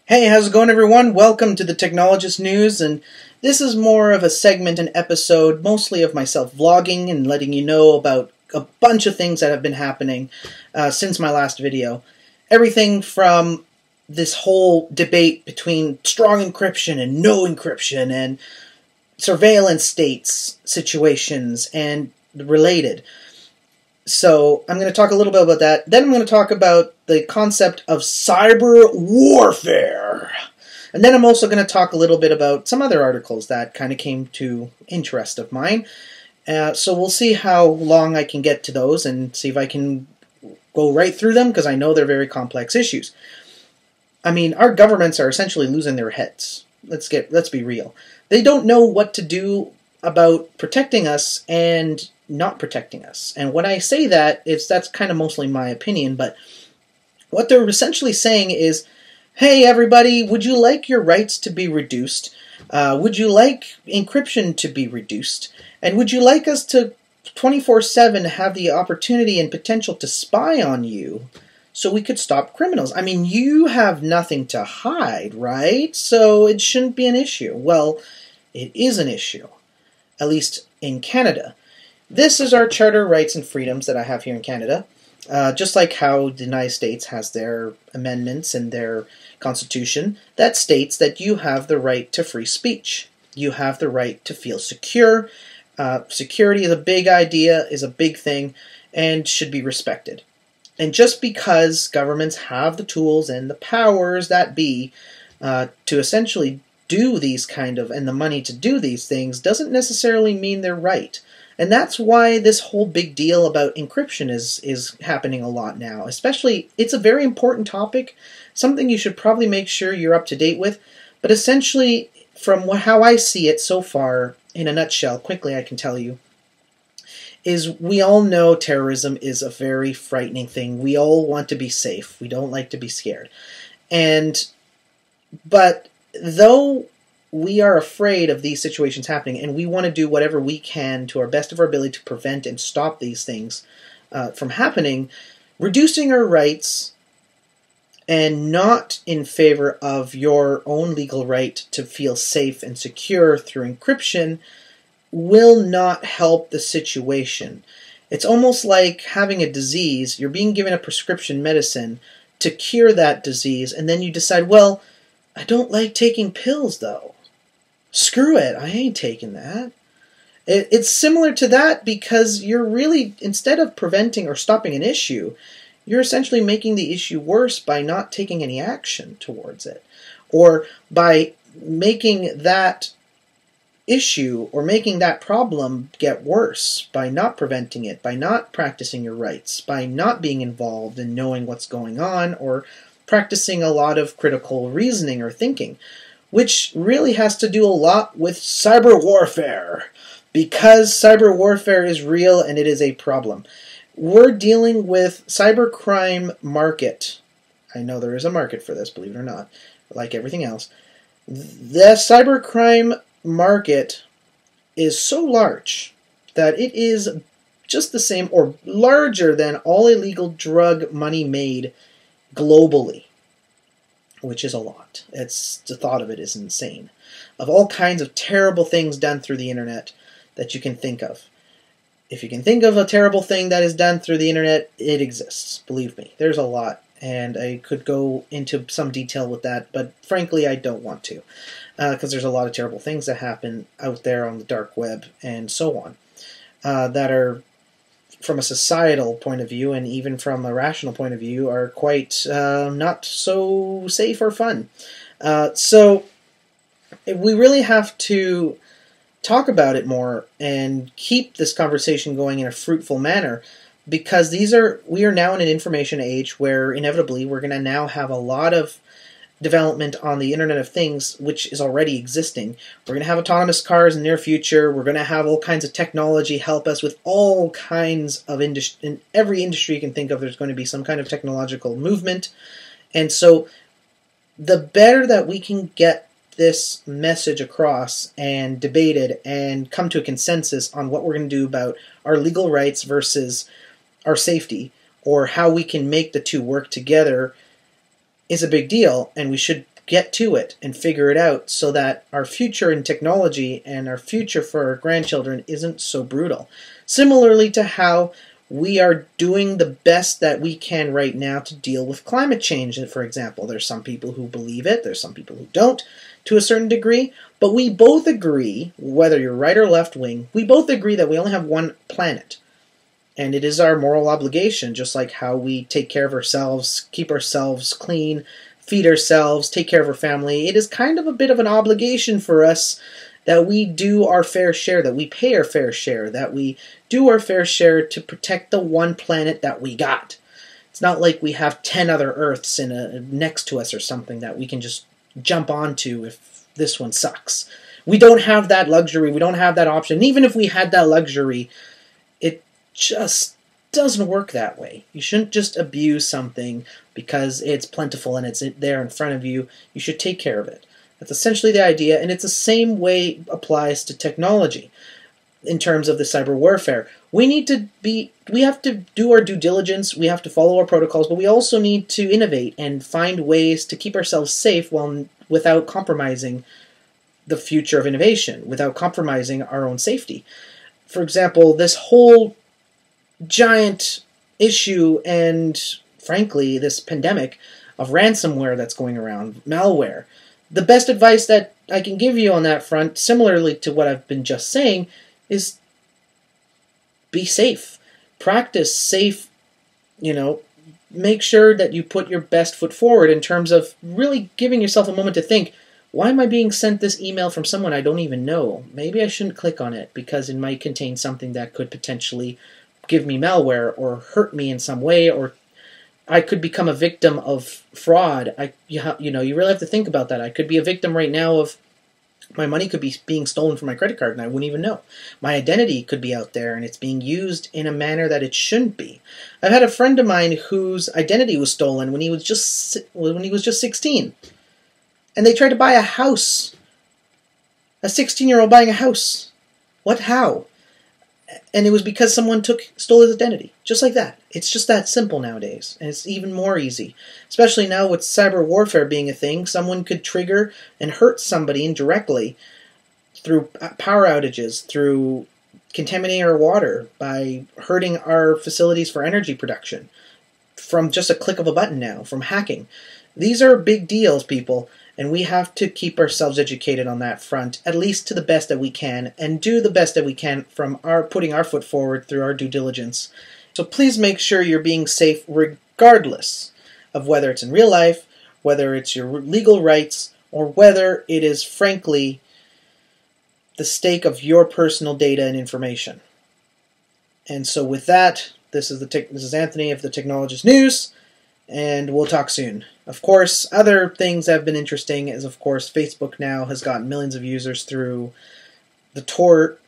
Hey, how's it going, everyone? Welcome to the Technologist News, and this is more of a segment, an episode, mostly of myself vlogging and letting you know about a bunch of things that have been happening since my last video. Everything from this whole debate between strong encryption and no encryption, and surveillance states situations, and related. So I'm going to talk a little bit about that. Then I'm going to talk about the concept of cyber warfare. And then I'm also going to talk a little bit about some other articles that kind of came to interest of mine. So we'll see how long I can get to those and see if I can go right through them, because I know they're very complex issues. I mean, our governments are essentially losing their heads. Let's be real. They don't know what to do about protecting us and not protecting us. And when I say that, that's kind of mostly my opinion, but what they're essentially saying is, hey everybody, would you like your rights to be reduced? Would you like encryption to be reduced? And would you like us to 24/7 have the opportunity and potential to spy on you so we could stop criminals? I mean, you have nothing to hide, right? So it shouldn't be an issue. Well, it is an issue, at least in Canada. This is our charter rights and freedoms that I have here in Canada, just like how the United States has their amendments and their constitution that states that you have the right to free speech. You have the right to feel secure. Security is a big idea, is a big thing, and should be respected. And just because governments have the tools and the powers that be to essentially do these and the money to do these things doesn't necessarily mean they're right. And that's why this whole big deal about encryption is happening a lot now. Especially, it's a very important topic, something you should probably make sure you're up to date with. But essentially, from how I see it so far, in a nutshell, quickly I can tell you, is we all know terrorism is a very frightening thing. We all want to be safe. We don't like to be scared. But though we are afraid of these situations happening, and we want to do whatever we can to our best of our ability to prevent and stop these things from happening, reducing our rights and not in favor of your own legal right to feel safe and secure through encryption will not help the situation. It's almost like having a disease. You're being given a prescription medicine to cure that disease, and then you decide, well, I don't like taking pills, though. Screw it, I ain't taking that. It's similar to that, because you're really, instead of preventing or stopping an issue, you're essentially making the issue worse by not taking any action towards it. Or by making that issue or making that problem get worse by not preventing it, by not practicing your rights, by not being involved in knowing what's going on, or practicing a lot of critical reasoning or thinking, which really has to do a lot with cyber warfare, because cyber warfare is real and it is a problem. We're dealing with cybercrime market. I know there is a market for this, believe it or not, like everything else. The cybercrime market is so large that it is just the same or larger than all illegal drug money made globally, which is a lot. The thought of it is insane. Of all kinds of terrible things done through the internet that you can think of. If you can think of a terrible thing that is done through the internet, it exists. Believe me, there's a lot, and I could go into some detail with that, but frankly, I don't want to, because there's a lot of terrible things that happen out there on the dark web and so on, that are, from a societal point of view and even from a rational point of view, are quite not so safe or fun. So we really have to talk about it more and keep this conversation going in a fruitful manner, because we are now in an information age where inevitably we're going to now have a lot of development on the Internet of Things, which is already existing. We're going to have autonomous cars in the near future. We're going to have all kinds of technology help us with all kinds of industry. In every industry you can think of, there's going to be some kind of technological movement. And so the better that we can get this message across and debated and come to a consensus on what we're going to do about our legal rights versus our safety, or how we can make the two work together, is a big deal, and we should get to it and figure it out so that our future in technology and our future for our grandchildren isn't so brutal. Similarly to how we are doing the best that we can right now to deal with climate change, for example. There's some people who believe it, there's some people who don't to a certain degree, but we both agree, whether you're right or left wing, we both agree that we only have one planet. And it is our moral obligation, just like how we take care of ourselves, keep ourselves clean, feed ourselves, take care of our family. It is kind of a bit of an obligation for us that we do our fair share, that we pay our fair share, that we do our fair share to protect the one planet that we got. It's not like we have 10 other Earths next to us or something that we can just jump onto if this one sucks. We don't have that luxury. We don't have that option. And even if we had that luxury, it just doesn't work that way. You shouldn't just abuse something because it's plentiful and it's there in front of you. You should take care of it. That's essentially the idea, and it's the same way applies to technology in terms of the cyber warfare. We have to do our due diligence, we have to follow our protocols, but we also need to innovate and find ways to keep ourselves safe without compromising the future of innovation, without compromising our own safety. For example, this whole giant issue and, frankly, this pandemic of ransomware that's going around, malware. The best advice that I can give you on that front, similarly to what I've been just saying, is be safe. Practice safe, make sure that you put your best foot forward in terms of really giving yourself a moment to think, why am I being sent this email from someone I don't even know? Maybe I shouldn't click on it because it might contain something that could potentially give me malware or hurt me in some way, or I could become a victim of fraud. You really have to think about that. I could be a victim right now of my money could be being stolen from my credit card and I wouldn't even know. My identity could be out there and it's being used in a manner that it shouldn't be. I've had a friend of mine whose identity was stolen when he was just 16. And they tried to buy a house. A 16-year-old buying a house. What? How? And it was because someone stole his identity. Just like that. It's just that simple nowadays. And it's even more easy. Especially now with cyber warfare being a thing, someone could trigger and hurt somebody indirectly through power outages, through contaminating our water, by hurting our facilities for energy production. From just a click of a button now, from hacking. These are big deals, people. And we have to keep ourselves educated on that front, at least to the best that we can, and do the best that we can from putting our foot forward through our due diligence. So please make sure you're being safe regardless of whether it's in real life, whether it's your legal rights, or whether it is, frankly, the stake of your personal data and information. And so with that, this is Anthony of the Technologist News, and we'll talk soon. Of course, other things that have been interesting is, of course, Facebook now has gotten millions of users through the Tor,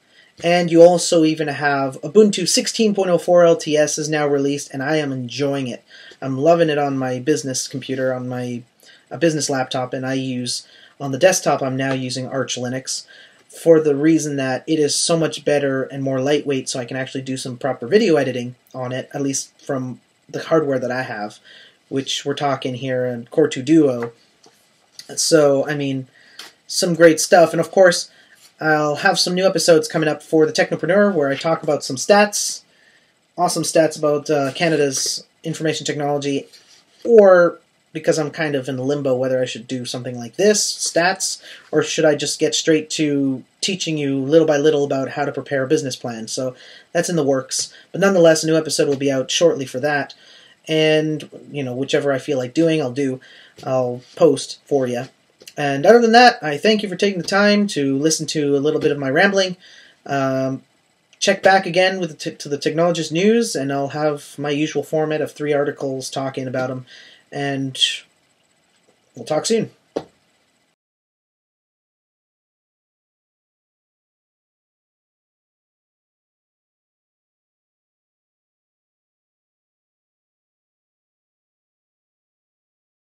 and you also even have Ubuntu 16.04 LTS is now released, and I am enjoying it. I'm loving it on my business computer, on my business laptop, and on the desktop, I'm now using Arch Linux for the reason that it is so much better and more lightweight, so I can actually do some proper video editing on it, at least from the hardware that I have, which we're talking here in Core 2 Duo. So, some great stuff. And of course, I'll have some new episodes coming up for the Technopreneur where I talk about some stats, awesome stats about Canada's information technology, or because I'm kind of in limbo whether I should do something like this, stats, or should I just get straight to teaching you little by little about how to prepare a business plan. So that's in the works. But nonetheless, a new episode will be out shortly for that. And, whichever I feel like doing, I'll post for you. And other than that, I thank you for taking the time to listen to a little bit of my rambling. Check back again to the Technologist News, and I'll have my usual format of 3 articles talking about them. And we'll talk soon.